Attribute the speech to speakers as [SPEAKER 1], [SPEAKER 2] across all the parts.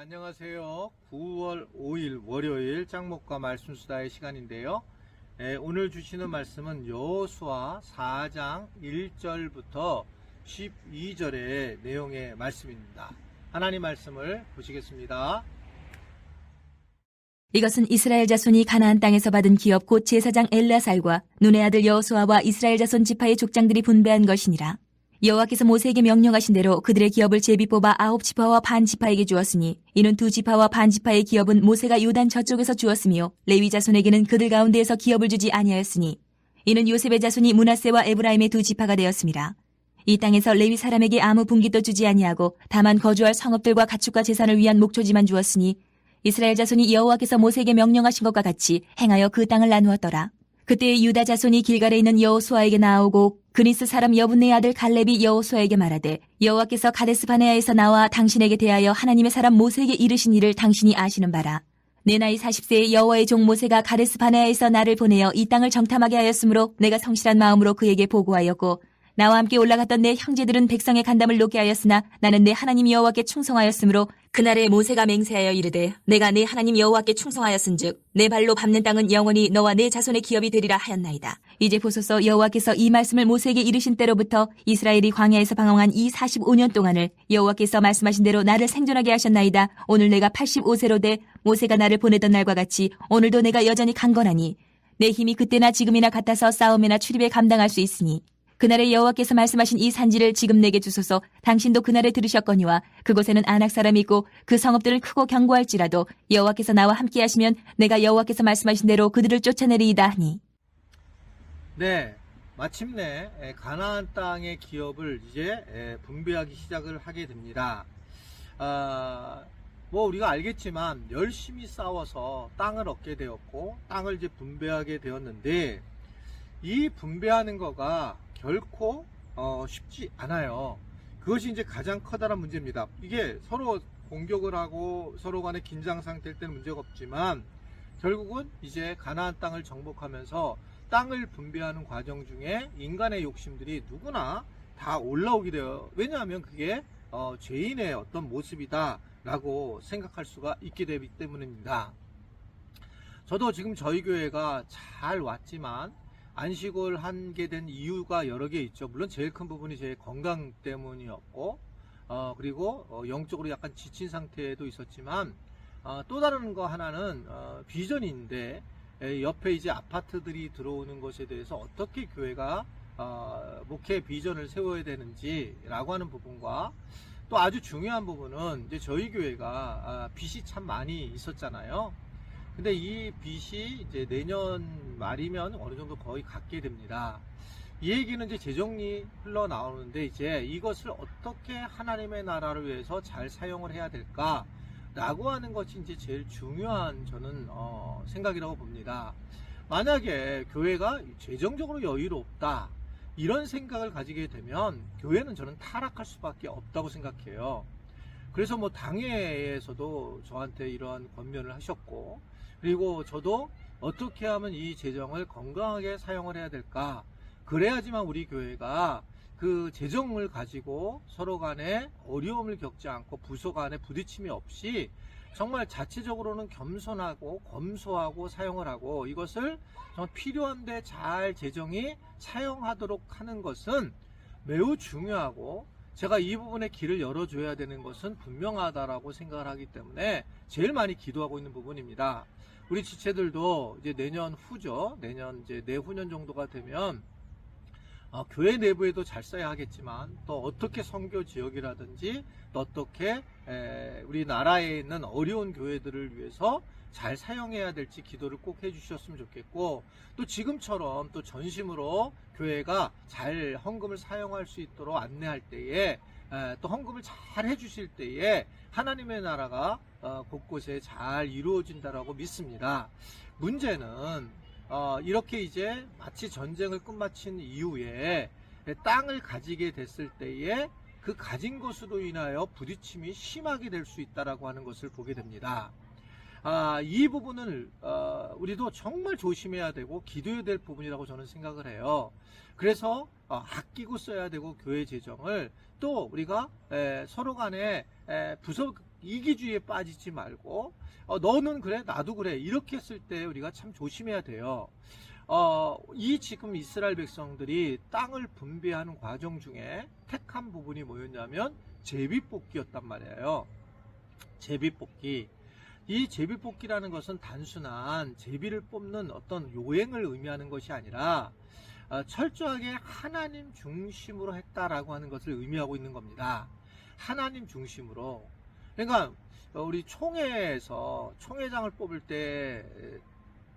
[SPEAKER 1] 안녕하세요. 9월 5일 월요일 짱목과 말씀수다의 시간인데요. 오늘 주시는 말씀은 여호수아 4장 1절부터 12절의 내용의 말씀입니다. 하나님 말씀을 보시겠습니다.
[SPEAKER 2] 이것은 이스라엘 자손이 가나안 땅에서 받은 기업 곧 제사장 엘르아살과 눈의 아들 여호수아와 이스라엘 자손 지파의 족장들이 분배한 것이니라. 여호와께서 모세에게 명령하신 대로 그들의 기업을 제비 뽑아 9지파와 반 지파에게 주었으니 이는 2지파와 반 지파의 기업은 모세가 요단 저쪽에서 주었으며 레위 자손에게는 그들 가운데에서 기업을 주지 아니하였으니 이는 요셉의 자손이 므낫세와 에브라임의 2지파가 되었습니다. 이 땅에서 레위 사람에게 아무 분깃도 주지 아니하고 다만 거주할 성읍들과 가축과 재산을 위한 목초지만 주었으니 이스라엘 자손이 여호와께서 모세에게 명령하신 것과 같이 행하여 그 땅을 나누었더라. 그때 유다 자손이 길갈에 있는 여호수아에게 나오고 그니스 사람 여분네의 아들 갈렙이 여호수아에게 말하되 여호와께서 가데스 바네아에서 나와 당신에게 대하여 하나님의 사람 모세에게 이르신 일을 당신이 아시는 바라. 내 나이 40세의 여호와의 종 모세가 가데스 바네아에서 나를 보내어 이 땅을 정탐하게 하였으므로 내가 성실한 마음으로 그에게 보고하였고 나와 함께 올라갔던 내 형제들은 백성의 간담을 놓게 하였으나 나는 내 하나님 여호와께 충성하였으므로 그날에 모세가 맹세하여 이르되 내가 내 하나님 여호와께 충성하였은즉 내 발로 밟는 땅은 영원히 너와 내 자손의 기업이 되리라 하였나이다. 이제 보소서 여호와께서 이 말씀을 모세에게 이르신 때로부터 이스라엘이 광야에서 방황한 이 45년 동안을 여호와께서 말씀하신 대로 나를 생존하게 하셨나이다. 오늘 내가 85세로 돼 모세가 나를 보내던 날과 같이 오늘도 내가 여전히 강건하니 내 힘이 그때나 지금이나 같아서 싸움이나 출입에 감당할 수 있으니 그날에 여호와께서 말씀하신 이 산지를 지금 내게 주소서. 당신도 그날에 들으셨거니와 그곳에는 아낙 사람이 있고 그 성읍들을 크고 견고할지라도 여호와께서 나와 함께 하시면 내가 여호와께서 말씀하신 대로 그들을 쫓아내리이다 하니.
[SPEAKER 1] 네, 마침내 가나안 땅의 기업을 이제 분배하기 시작을 하게 됩니다. 우리가 알겠지만 열심히 싸워서 땅을 얻게 되었고 땅을 이제 분배하게 되었는데 이 분배하는 거가 결코 쉽지 않아요. 그것이 이제 가장 커다란 문제입니다. 이게 서로 공격을 하고 서로 간에 긴장 상태일 때는 문제가 없지만 결국은 이제 가나안 땅을 정복하면서 땅을 분배하는 과정 중에 인간의 욕심들이 누구나 다 올라오게 돼요. 왜냐하면 그게 죄인의 어떤 모습이다 라고 생각할 수가 있게 되기 때문입니다. 저도 지금 저희 교회가 잘 왔지만 안식을 하게 된 이유가 여러 개 있죠. 물론 제일 큰 부분이 제 건강 때문이었고 그리고 영적으로 약간 지친 상태에도 있었지만 또 다른 거 하나는 비전인데 옆에 이제 아파트들이 들어오는 것에 대해서 어떻게 교회가 목회 비전을 세워야 되는지 라고 하는 부분과 또 아주 중요한 부분은 이제 저희 교회가 빚이 참 많이 있었잖아요. 근데 이 빚이 이제 내년 말이면 어느 정도 거의 갚게 됩니다. 이 얘기는 이제 재정이 흘러나오는데 이제 이것을 어떻게 하나님의 나라를 위해서 잘 사용을 해야 될까 라고 하는 것이 이제 제일 중요한 저는 생각이라고 봅니다. 만약에 교회가 재정적으로 여유롭다 이런 생각을 가지게 되면 교회는 저는 타락할 수밖에 없다고 생각해요. 그래서 당회에서도 저한테 이러한 권면을 하셨고 그리고 저도 어떻게 하면 이 재정을 건강하게 사용을 해야 될까, 그래야지만 우리 교회가 그 재정을 가지고 서로 간에 어려움을 겪지 않고 부서 간에 부딪힘이 없이 정말 자체적으로는 겸손하고 검소하고 사용을 하고 이것을 정말 필요한데 잘 재정이 사용하도록 하는 것은 매우 중요하고 제가 이 부분에 길을 열어줘야 되는 것은 분명하다라고 생각을 하기 때문에 제일 많이 기도하고 있는 부분입니다. 우리 지체들도 이제 내년 후죠. 내년 이제 내후년 정도가 되면 교회 내부에도 잘 써야 하겠지만 또 어떻게 선교 지역이라든지 또 어떻게 우리나라에 있는 어려운 교회들을 위해서 잘 사용해야 될지 기도를 꼭 해주셨으면 좋겠고 또 지금처럼 또 전심으로 교회가 잘 헌금을 사용할 수 있도록 안내할 때에 또 헌금을 잘 해주실 때에 하나님의 나라가 곳곳에 잘 이루어진다라고 믿습니다. 문제는 이렇게 이제 마치 전쟁을 끝마친 이후에 땅을 가지게 됐을 때에 그 가진 것으로 인하여 부딪힘이 심하게 될 수 있다라고 하는 것을 보게 됩니다. 이 부분을 우리도 정말 조심해야 되고 기도해야 될 부분이라고 저는 생각을 해요. 그래서 아끼고 써야 되고 교회 재정을 또 우리가 서로 간에 부서 이기주의에 빠지지 말고 너는 그래 나도 그래 이렇게 했을 때 우리가 참 조심해야 돼요. 이 지금 이스라엘 백성들이 땅을 분배하는 과정 중에 택한 부분이 뭐였냐면 제비뽑기였단 말이에요. 제비뽑기. 이 제비뽑기라는 것은 단순한 제비를 뽑는 어떤 요행을 의미하는 것이 아니라 철저하게 하나님 중심으로 했다라고 하는 것을 의미하고 있는 겁니다. 하나님 중심으로. 그러니까 우리 총회에서 총회장을 뽑을 때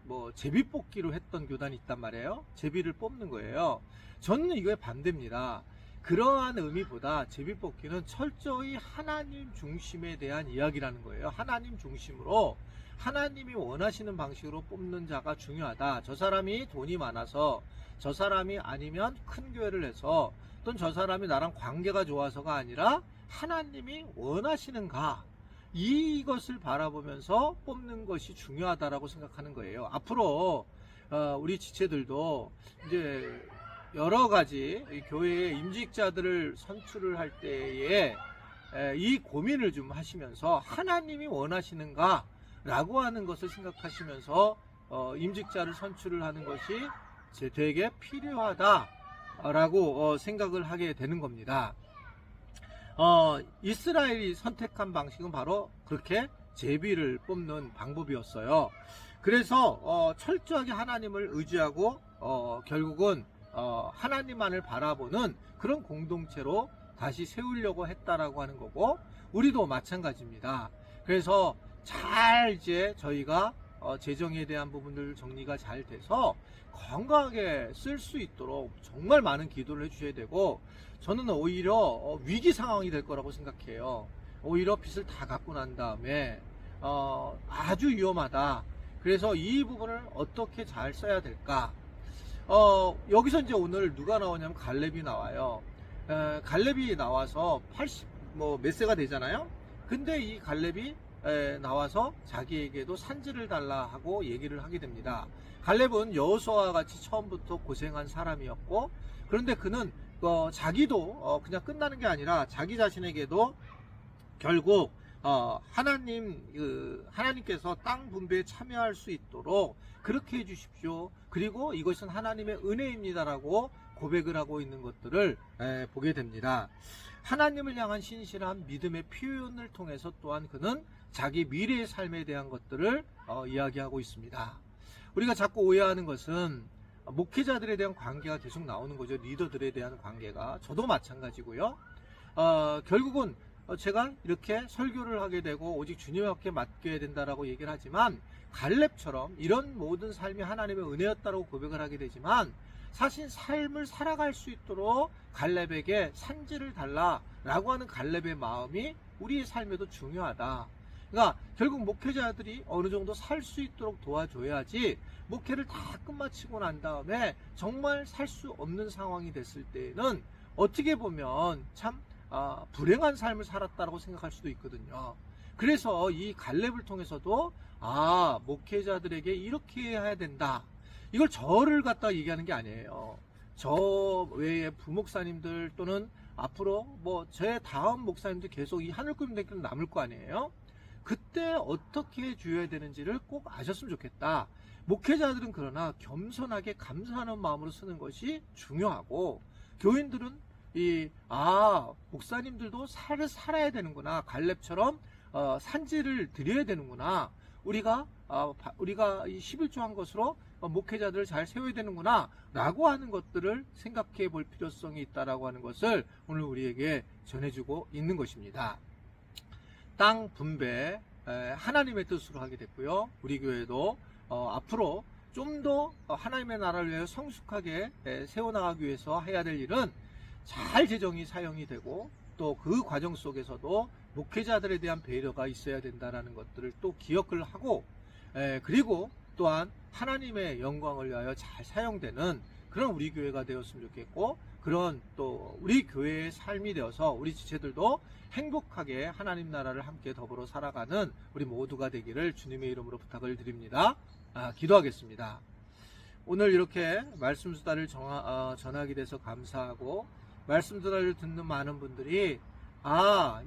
[SPEAKER 1] 뭐 제비뽑기로 했던 교단이 있단 말이에요. 제비를 뽑는 거예요. 저는 이거에 반대입니다. 그러한 의미보다 제비뽑기는 철저히 하나님 중심에 대한 이야기라는 거예요. 하나님 중심으로 하나님이 원하시는 방식으로 뽑는 자가 중요하다. 저 사람이 돈이 많아서, 저 사람이 아니면 큰 교회를 해서, 또는 저 사람이 나랑 관계가 좋아서가 아니라 하나님이 원하시는가, 이것을 바라보면서 뽑는 것이 중요하다라고 생각하는 거예요. 앞으로 우리 지체들도 이제 여러 가지 교회의 임직자들을 선출을 할 때에 이 고민을 좀 하시면서 하나님이 원하시는가 라고 하는 것을 생각하시면서 임직자를 선출을 하는 것이 되게 필요하다라고 생각을 하게 되는 겁니다. 이스라엘이 선택한 방식은 바로 그렇게 제비를 뽑는 방법이었어요. 그래서 철저하게 하나님을 의지하고 결국은 하나님만을 바라보는 그런 공동체로 다시 세우려고 했다라고 하는 거고, 우리도 마찬가지입니다. 그래서 잘 이제 저희가 재정에 대한 부분들 정리가 잘 돼서 건강하게 쓸 수 있도록 정말 많은 기도를 해주셔야 되고, 저는 오히려 위기 상황이 될 거라고 생각해요. 오히려 빚을 다 갚고 난 다음에 아주 위험하다. 그래서 이 부분을 어떻게 잘 써야 될까? 여기서 이제 오늘 누가 나오냐면 갈렙이 나와요. 갈렙이 나와서 80 몇 세가 되잖아요. 근데 이 갈렙이 나와서 자기에게도 산지를 달라 하고 얘기를 하게 됩니다. 갈렙은 여호수아와 같이 처음부터 고생한 사람이었고, 그런데 그는 자기도 그냥 끝나는 게 아니라 자기 자신에게도 결국 하나님께서 땅 분배에 참여할 수 있도록 그렇게 해주십시오. 그리고 이것은 하나님의 은혜입니다라고 고백을 하고 있는 것들을 보게 됩니다. 하나님을 향한 신실한 믿음의 표현을 통해서 또한 그는 자기 미래의 삶에 대한 것들을 이야기하고 있습니다. 우리가 자꾸 오해하는 것은 목회자들에 대한 관계가 계속 나오는 거죠. 리더들에 대한 관계가. 저도 마찬가지고요. 결국은 제가 이렇게 설교를 하게 되고 오직 주님께 맡겨야 된다라고 얘기를 하지만, 갈렙처럼 이런 모든 삶이 하나님의 은혜였다고 고백을 하게 되지만, 사실 삶을 살아갈 수 있도록 갈렙에게 산지를 달라라고 하는 갈렙의 마음이 우리의 삶에도 중요하다. 그러니까 결국 목회자들이 어느 정도 살 수 있도록 도와줘야지, 목회를 다 끝마치고 난 다음에 정말 살 수 없는 상황이 됐을 때에는 어떻게 보면 참 불행한 삶을 살았다고 생각할 수도 있거든요. 그래서 이 갈렙을 통해서도 목회자들에게 이렇게 해야 된다. 이걸 저를 갖다 얘기하는 게 아니에요. 저 외에 부목사님들 또는 앞으로 제 다음 목사님들 계속 이 하늘꿈대기로 남을 거 아니에요. 그때 어떻게 해줘야 되는지를 꼭 아셨으면 좋겠다. 목회자들은 그러나 겸손하게 감사하는 마음으로 쓰는 것이 중요하고, 교인들은 목사님들도 살아야 되는구나. 갈렙처럼 산지를 드려야 되는구나. 우리가 이 11조 한 것으로 목회자들을 잘 세워야 되는구나 라고 하는 것들을 생각해 볼 필요성이 있다라고 하는 것을 오늘 우리에게 전해주고 있는 것입니다. 땅 분배 하나님의 뜻으로 하게 됐고요. 우리 교회도 앞으로 좀 더 하나님의 나라를 위해 성숙하게 세워나가기 위해서 해야 될 일은 잘 재정이 사용이 되고, 또 그 과정 속에서도 목회자들에 대한 배려가 있어야 된다는 것들을 또 기억을 하고, 그리고 또한 하나님의 영광을 위하여 잘 사용되는 그런 우리 교회가 되었으면 좋겠고, 그런 또 우리 교회의 삶이 되어서 우리 지체들도 행복하게 하나님 나라를 함께 더불어 살아가는 우리 모두가 되기를 주님의 이름으로 부탁을 드립니다. 기도하겠습니다. 오늘 이렇게 말씀 수다를 전하게 돼서 감사하고, 말씀 수다를 듣는 많은 분들이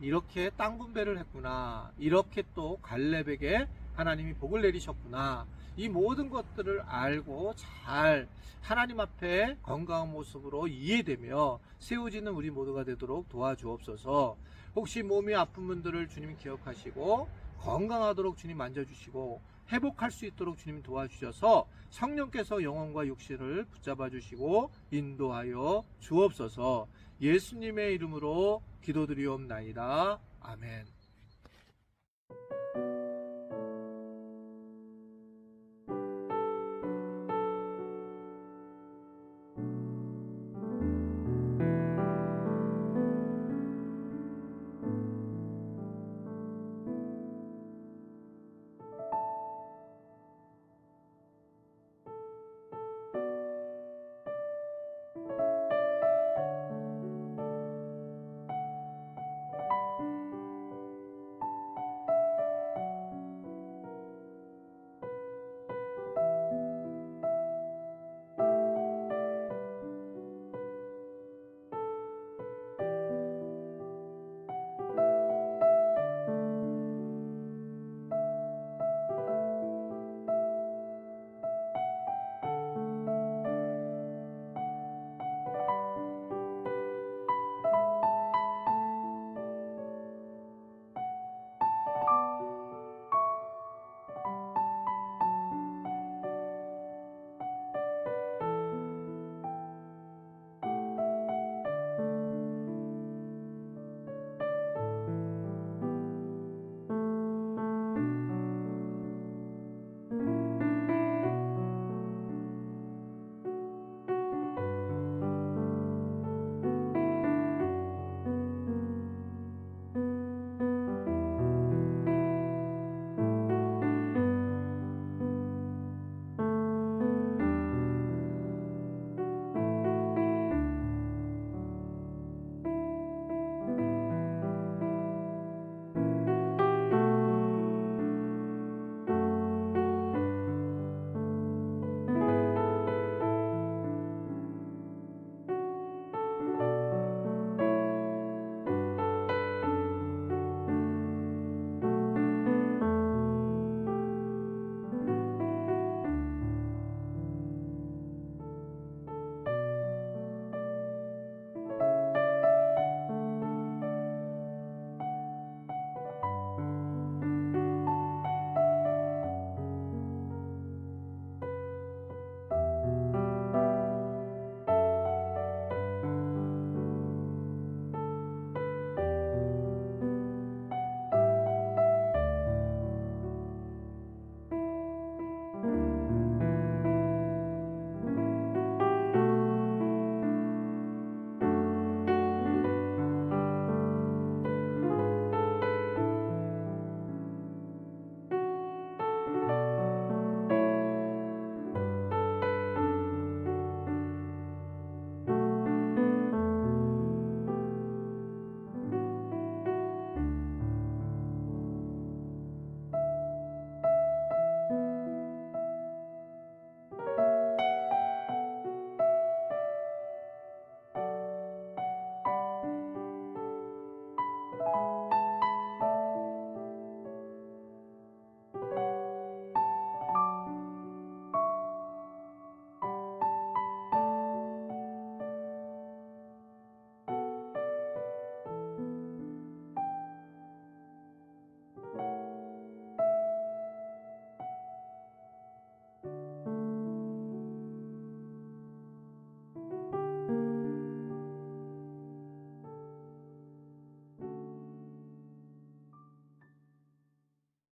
[SPEAKER 1] 이렇게 땅 분배를 했구나. 이렇게 또 갈렙에게 하나님이 복을 내리셨구나. 이 모든 것들을 알고 잘 하나님 앞에 건강한 모습으로 이해되며 세워지는 우리 모두가 되도록 도와주옵소서. 혹시 몸이 아픈 분들을 주님 기억하시고 건강하도록 주님 만져주시고 회복할 수 있도록 주님 도와주셔서 성령께서 영혼과 육신을 붙잡아 주시고 인도하여 주옵소서. 예수님의 이름으로 기도드리옵나이다. 아멘.